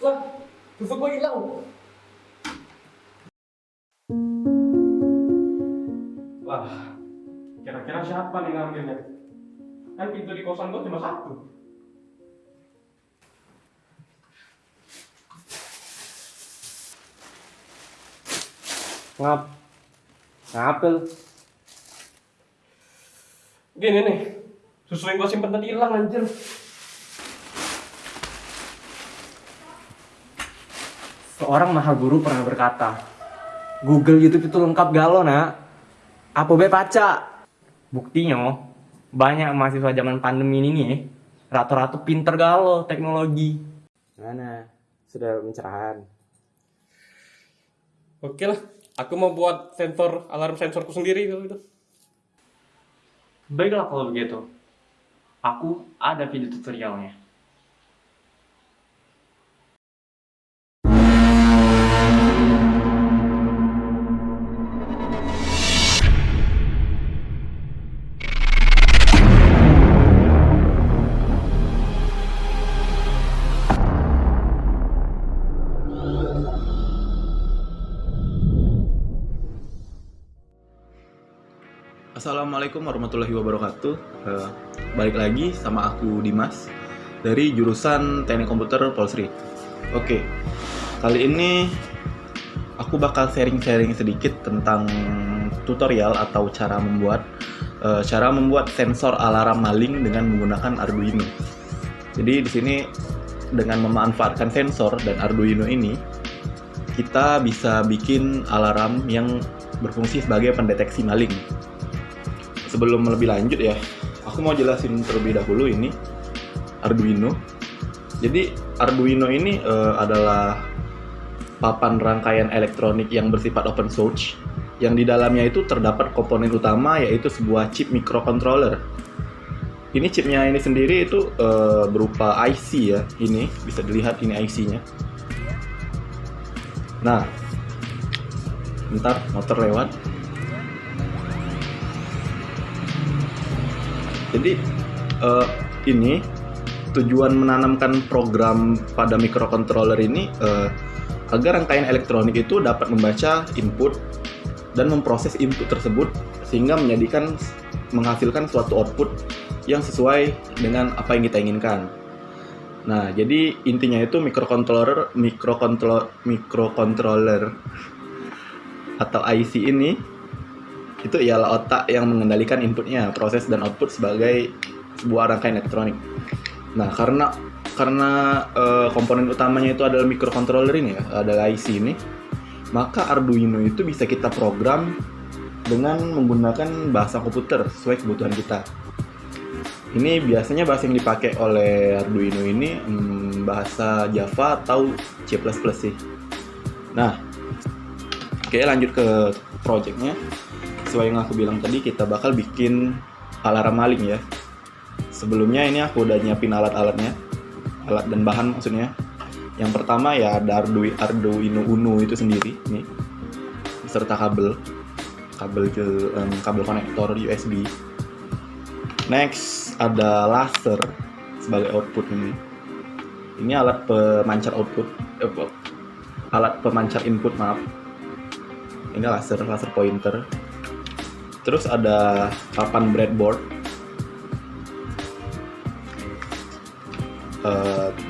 Lah, tusuk gue hilang. Wah, kira-kira siapa nih ngambilnya? Kan pintu di kosan gue cuma satu. Ngapel. Gini nih, susu yang gue simpen tadi hilang anjir. Seorang mahal guru pernah berkata, Google YouTube itu lengkap galo nak. Apa be paca? Buktinya, banyak mahasiswa zaman pandemi ini nih, rata-rata pinter galo teknologi. Mana? Sudah pencerahan. Oke lah, aku mau buat sensor alarm sensorku sendiri kalau itu. Baiklah kalau begitu. Aku ada video tutorialnya. Assalamualaikum warahmatullahi wabarakatuh. Balik lagi sama aku Dimas dari jurusan Teknik Komputer Polsri. Oke, kali ini aku bakal sharing-sharing sedikit tentang tutorial atau cara membuat sensor alarm maling dengan menggunakan Arduino. Jadi di sini dengan memanfaatkan sensor dan Arduino ini, kita bisa bikin alarm yang berfungsi sebagai pendeteksi maling. Sebelum lebih lanjut ya, aku mau jelasin terlebih dahulu ini Arduino. Jadi Arduino ini adalah papan rangkaian elektronik yang bersifat open source, yang di dalamnya itu terdapat komponen utama yaitu sebuah chip microcontroller. Ini chipnya ini sendiri itu berupa IC ya, ini bisa dilihat ini IC-nya. Nah, bentar motor lewat. Jadi ini tujuan menanamkan program pada microcontroller ini agar rangkaian elektronik itu dapat membaca input dan memproses input tersebut sehingga menghasilkan suatu output yang sesuai dengan apa yang kita inginkan. Nah, jadi intinya itu microcontroller atau IC ini itu ialah otak yang mengendalikan inputnya, proses dan output sebagai sebuah rangkaian elektronik. Nah, karena komponen utamanya itu adalah microcontroller ini ya, adalah IC ini, maka Arduino itu bisa kita program dengan menggunakan bahasa komputer sesuai kebutuhan kita. Ini biasanya bahasa yang dipakai oleh Arduino ini bahasa Java atau C++ sih. Nah, oke, lanjut ke projectnya. Sesuai yang aku bilang tadi, kita bakal bikin alarm maling ya. Sebelumnya ini aku udah nyiapin alat-alatnya, alat dan bahan maksudnya. Yang pertama ya ada Arduino Uno itu sendiri nih, beserta kabel konektor USB. Next ada laser sebagai output ini. Ini alat pemancar input maaf. Ini laser pointer. Terus ada papan breadboard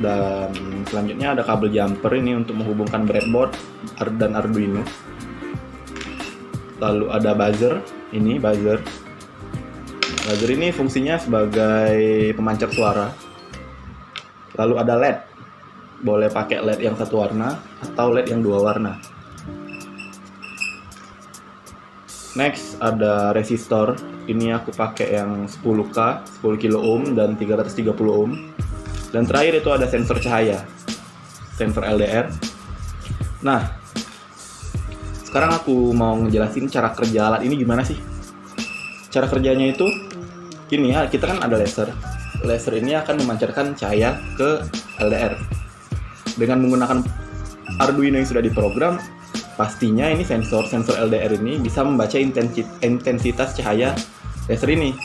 dan selanjutnya ada kabel jumper ini untuk menghubungkan breadboard dan Arduino. Lalu ada buzzer ini fungsinya sebagai pemancar suara. Lalu ada LED, boleh pakai LED yang satu warna atau LED yang dua warna. Next ada resistor, ini aku pakai yang 10K, 10 kilo ohm dan 330 ohm. Dan terakhir itu ada sensor cahaya, sensor LDR. Nah, sekarang aku mau ngejelasin cara kerja alat ini gimana sih. Cara kerjanya itu gini ya, kita kan ada laser. Laser ini akan memancarkan cahaya ke LDR. Dengan menggunakan Arduino yang sudah diprogram, pastinya ini sensor LDR ini bisa membaca intensitas cahaya laser ini.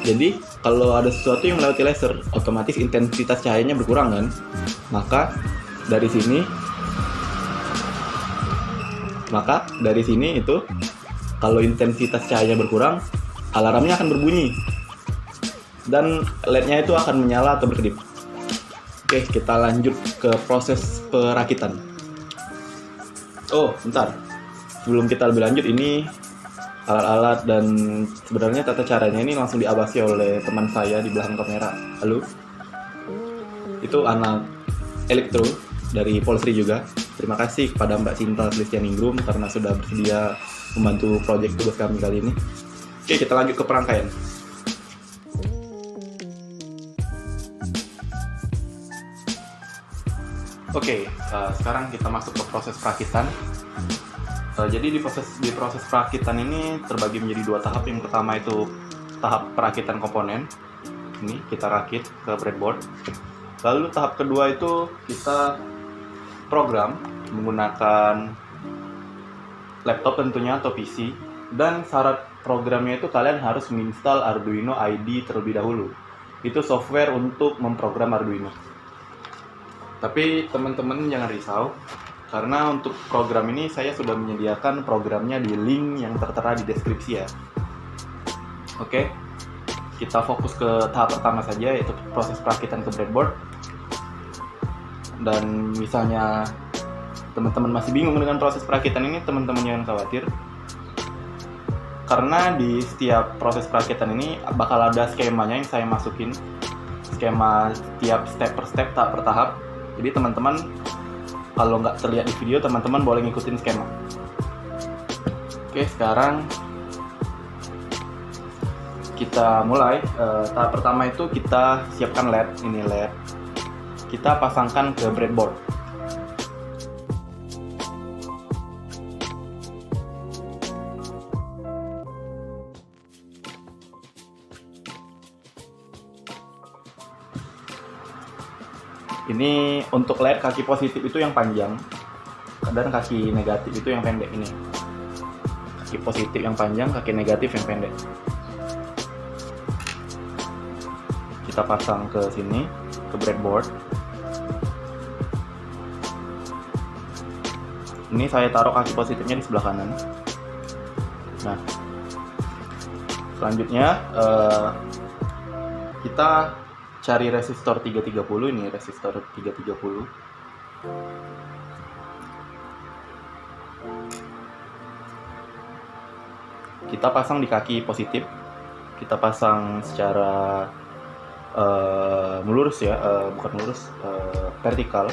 Jadi kalau ada sesuatu yang melewati laser, otomatis intensitas cahayanya berkurang kan. Maka dari sini, maka dari sini itu kalau intensitas cahaya berkurang, alarmnya akan berbunyi dan LED-nya itu akan menyala atau berkedip. Oke, kita lanjut ke proses perakitan. Oh, bentar. Sebelum kita lebih lanjut, ini alat-alat dan sebenarnya tata caranya ini langsung diawasi oleh teman saya di belakang kamera. Halo? Itu anak elektro dari Polsri juga. Terima kasih kepada Mbak Cinta Listianingrum karena sudah bersedia membantu proyek tugas kami kali ini. Oke, kita lanjut ke perangkaian. Oke, sekarang kita masuk ke proses perakitan. Jadi di proses perakitan ini terbagi menjadi dua tahap. Yang pertama itu tahap perakitan komponen. Ini kita rakit ke breadboard. Lalu tahap kedua itu kita program menggunakan laptop tentunya atau PC. Dan syarat programnya itu kalian harus menginstal Arduino IDE terlebih dahulu. Itu software untuk memprogram Arduino. Tapi teman-teman jangan risau, karena untuk program ini saya sudah menyediakan programnya di link yang tertera di deskripsi ya. Oke, kita fokus ke tahap pertama saja, yaitu proses perakitan ke breadboard. Dan misalnya teman-teman masih bingung dengan proses perakitan ini, teman-teman jangan khawatir. Karena di setiap proses perakitan ini bakal ada skemanya yang saya masukin, skema tiap step per step, tahap per tahap. Jadi teman-teman kalau nggak terlihat di video, teman-teman boleh ngikutin skema. Oke, sekarang kita mulai. Tahap pertama itu kita siapkan LED. Ini LED. Kita pasangkan ke breadboard. Ini untuk LED kaki positif itu yang panjang dan kaki negatif itu yang pendek. Ini kaki positif yang panjang, kaki negatif yang pendek. Kita pasang ke sini, ke breadboard. Ini saya taruh kaki positifnya di sebelah kanan. Nah, selanjutnya kita cari resistor 330. Ini resistor 330. Kita pasang di kaki positif. Kita pasang secara melurus ya, bukan melurus, vertikal.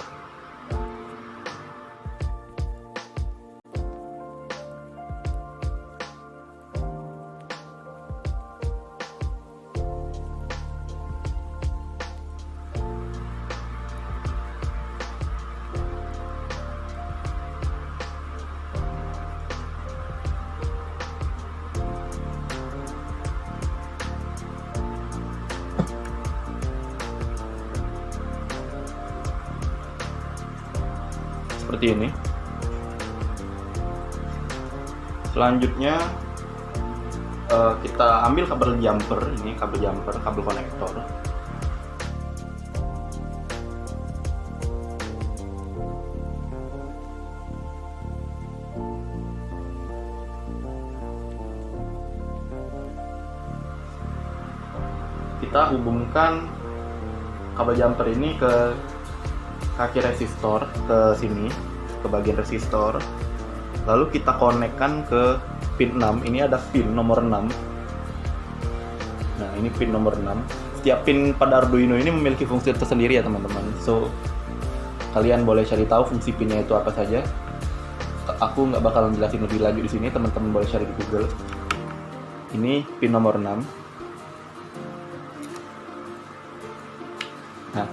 Seperti ini. Selanjutnya kita ambil kabel jumper. Ini kabel jumper, kabel konektor. Kita hubungkan kabel jumper ini ke kaki resistor, ke sini, ke bagian resistor. Lalu kita konekkan ke pin 6. Ini ada pin nomor 6. Nah, ini pin nomor 6. Setiap pin pada Arduino ini memiliki fungsi tersendiri ya teman-teman. So, kalian boleh cari tahu fungsi pinnya itu apa saja. Aku nggak bakalan jelasin lebih lanjut di sini, teman-teman boleh cari di Google. Ini pin nomor 6. Nah,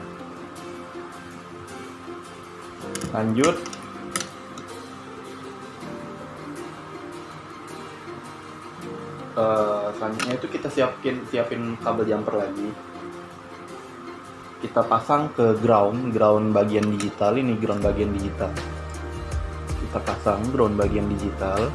lanjut. Selanjutnya itu kita siapin kabel jumper lagi. Kita pasang ke ground bagian digital. Ini ground bagian digital. Kita pasang ground bagian digital.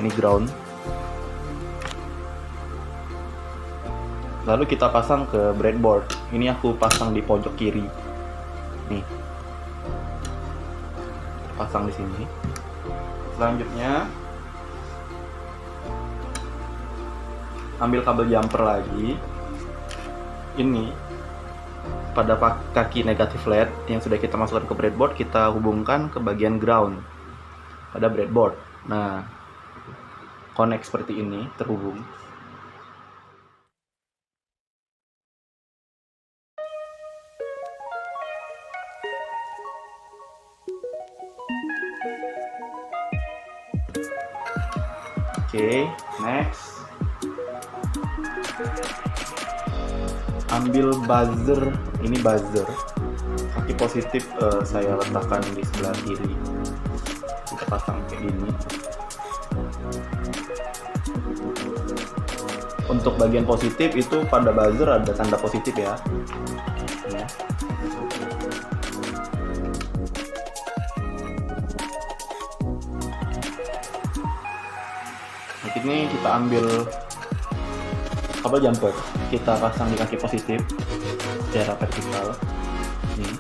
ini ground. Lalu kita pasang ke breadboard. Ini aku pasang di pojok kiri. Nih. Pasang di sini. Selanjutnya ambil kabel jumper lagi. Ini pada kaki negatif LED yang sudah kita masukkan ke breadboard, kita hubungkan ke bagian ground pada breadboard. Nah, connect seperti ini, terhubung. Oke, next. Ambil buzzer, ini buzzer. Kaki positif saya letakkan di sebelah kiri. Kita pasang kayak gini. Untuk bagian positif itu pada buzzer ada tanda positif ya. Ini. Ini kita ambil kabel jumper, kita pasang di kaki positif secara vertikal. Nih.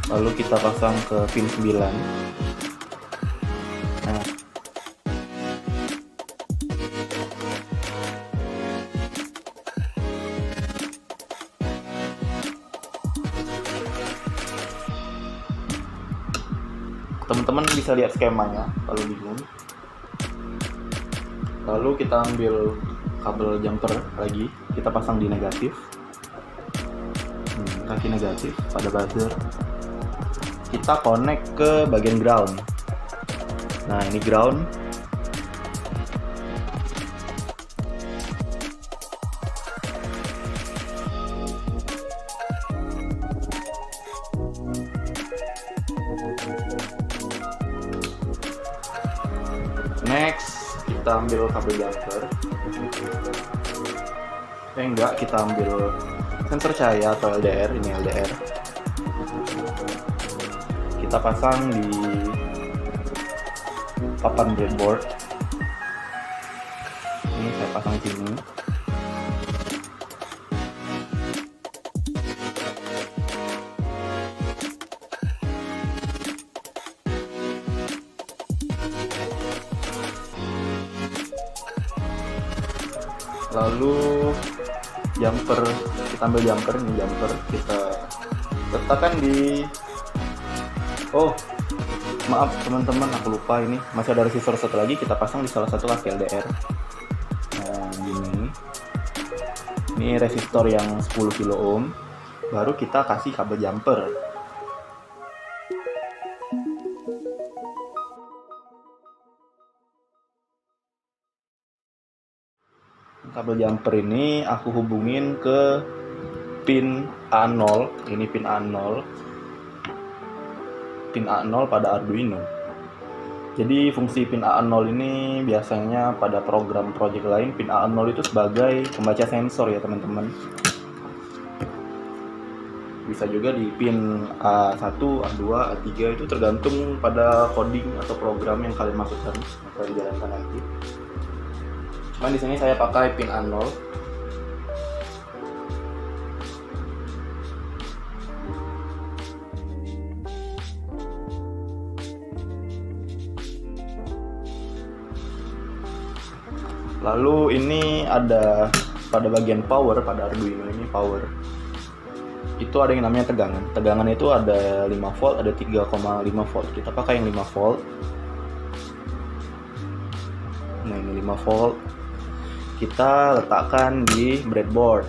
Lalu kita pasang ke pin 9. Nah. Teman-teman bisa lihat skemanya kalau bingung. Lalu kita ambil kabel jumper lagi, kita pasang di negatif. Kaki negatif pada buzzer. Kita connect ke bagian ground. Nah, ini ground. Next, kita ambil kabel jumper. Enggak, kita ambil sensor cahaya atau LDR. Ini LDR. Kita pasang di papan breadboard. Ini saya pasang di sini. Lalu jumper, kita ambil jumper, ini jumper kita letakkan di, oh maaf teman-teman, aku lupa, ini masih ada resistor satu lagi, kita pasang di salah satu kaki LDR. Nah, ini resistor yang 10 kilo ohm, baru kita kasih kabel jumper. Kabel jumper ini aku hubungin ke pin A0. Ini pin A0. Pin A0 pada Arduino. Jadi fungsi pin A0 ini biasanya pada program project lain, pin A0 itu sebagai pembaca sensor ya teman-teman. Bisa juga di pin A1, A2, A3 itu tergantung pada coding atau program yang kalian masukkan atau dijalankan nanti. Cuman di sini saya pakai pin A0. Lalu ini ada pada bagian power, pada Arduino ini power. Itu ada yang namanya tegangan. Tegangan itu ada 5 volt, ada 3,5 volt. Kita pakai yang 5 volt. Nah, ini 5 volt. Kita letakkan di breadboard.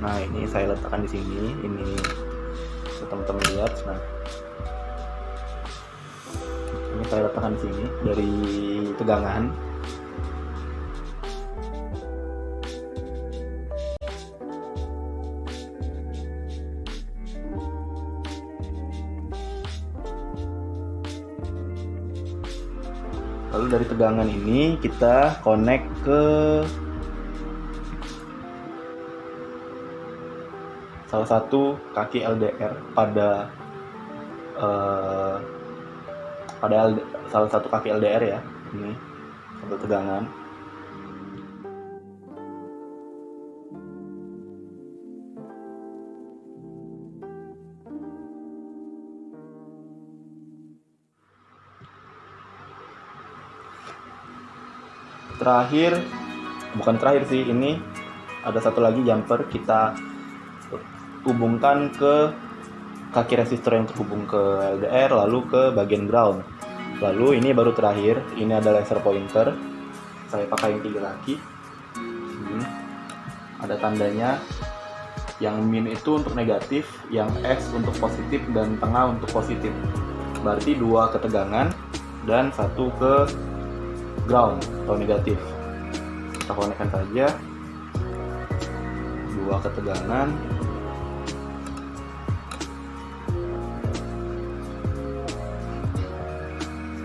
Nah, ini saya letakkan di sini. Ini teman-teman lihat. Nah, ini saya letakkan di sini dari tegangan. Lalu dari tegangan ini kita connect ke salah satu kaki LDR pada salah satu kaki LDR ya. Ini kabel tegangan. Bukan terakhir sih, ini ada satu lagi jumper, kita hubungkan ke kaki resistor yang terhubung ke LDR, lalu ke bagian ground. Lalu ini baru terakhir, ini ada laser pointer, saya pakai yang 3 kaki. Ada tandanya, yang min itu untuk negatif, yang X untuk positif, dan tengah untuk positif. Berarti 2 ke tegangan dan 1 ke ground atau negatif. Kita konekkan saja, 2 ke tegangan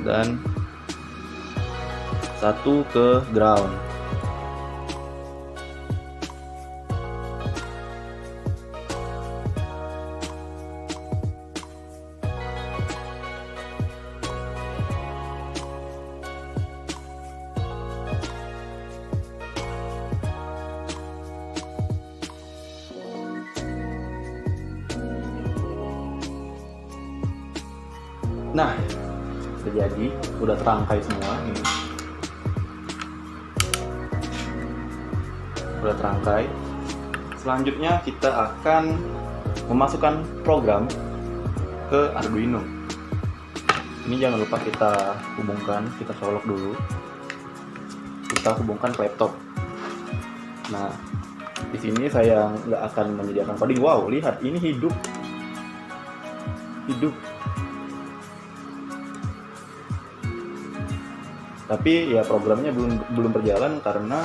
dan 1 ke ground. Nah, terjadi, udah terangkai semua ini. Udah terangkai. Selanjutnya kita akan memasukkan program ke Arduino. Ini jangan lupa kita hubungkan, kita colok dulu. Kita hubungkan ke laptop. Nah, di sini saya nggak akan menyediakan coding. Wow, lihat ini hidup. Tapi ya programnya belum berjalan karena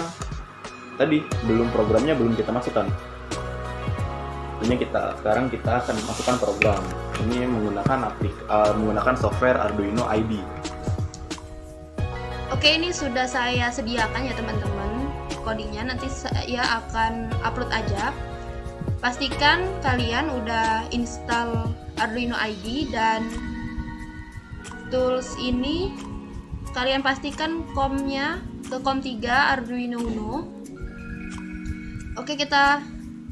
tadi programnya belum kita masukkan. Ini sekarang kita akan masukkan program. Ini menggunakan software Arduino IDE. Oke, ini sudah saya sediakan ya teman-teman. Codingnya nanti saya akan upload aja. Pastikan kalian udah install Arduino IDE dan tools ini. Kalian pastikan COM-nya ke COM 3 Arduino Uno. Oke, kita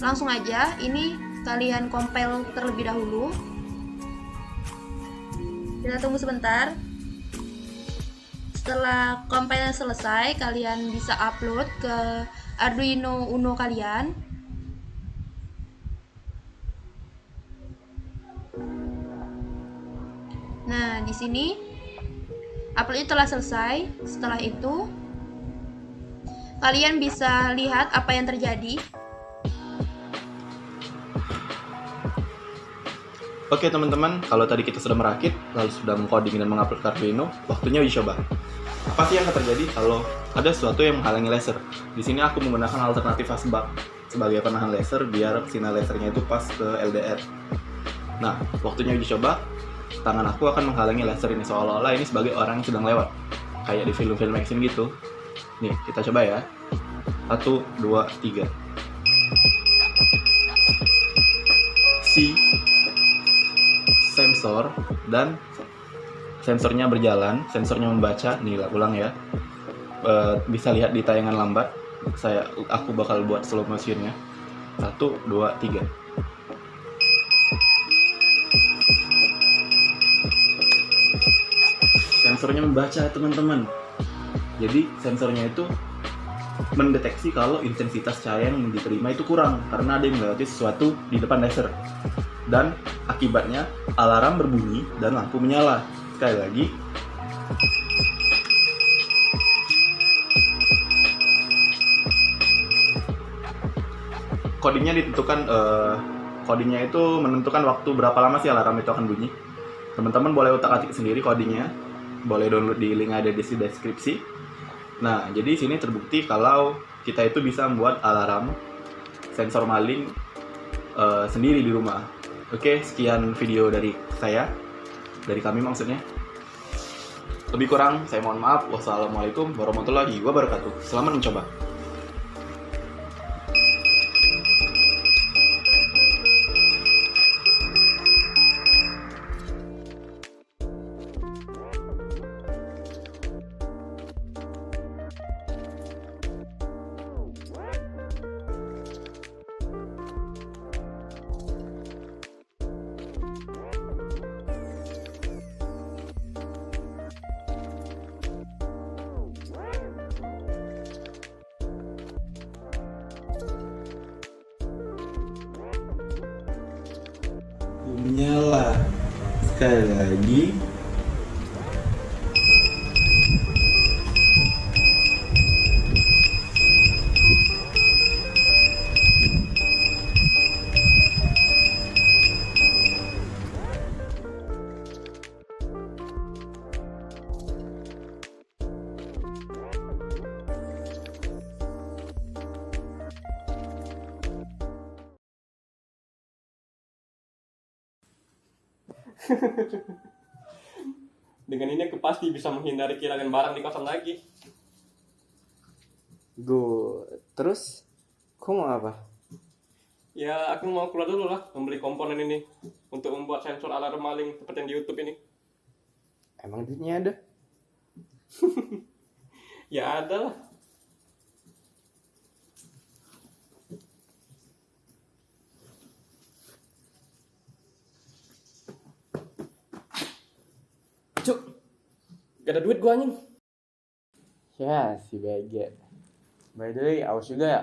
langsung aja. Ini kalian compile terlebih dahulu. Kita tunggu sebentar. Setelah compile selesai, kalian bisa upload ke Arduino Uno kalian. Nah, di sini uploadnya telah selesai. Setelah itu kalian bisa lihat apa yang terjadi. Oke teman-teman, kalau tadi kita sudah merakit, lalu sudah mengcoding dan mengupload ke Arduino, waktunya uji coba. Apa sih yang akan terjadi kalau ada sesuatu yang menghalangi laser? Di sini aku menggunakan alternatif fastbug sebagai penahan laser biar sinyal lasernya itu pas ke LDR. Nah, waktunya uji coba. Tangan aku akan menghalangi laser ini seolah-olah ini sebagai orang yang sedang lewat, kayak di film-film action gitu. Nih, kita coba ya. 1, 2, 3. Si sensor dan sensornya berjalan, sensornya membaca. Nih, ulang ya. Bisa lihat di tayangan lambat. Aku bakal buat slow motionnya. 1, 2, 3. Sensornya membaca teman-teman. Jadi sensornya itu mendeteksi kalau intensitas cahaya yang diterima itu kurang karena ada yang melewati sesuatu di depan laser. Dan akibatnya alarm berbunyi dan lampu menyala. Sekali lagi. Codingnya itu menentukan waktu berapa lama sih alarm itu akan bunyi. Teman-teman boleh utak-atik sendiri codingnya. Boleh download di link ada di deskripsi. Nah, jadi sini terbukti kalau kita itu bisa membuat alarm sensor maling sendiri di rumah. Oke, sekian video dari kami maksudnya. Lebih kurang saya mohon maaf. Wassalamualaikum warahmatullahi wabarakatuh. Selamat mencoba. menyala. Sekali lagi. Dengan ini aku pasti bisa menghindari kehilangan barang di kosan lagi. Terus? Kau mau apa? Ya, aku mau keluar dulu lah, membeli komponen ini untuk membuat sensor alarm maling seperti yang di YouTube ini. Emang duitnya ada? Ya ada lah. Cuk, gak ada duit gua anjing. Ya, si BG. By the way, awas juga ya.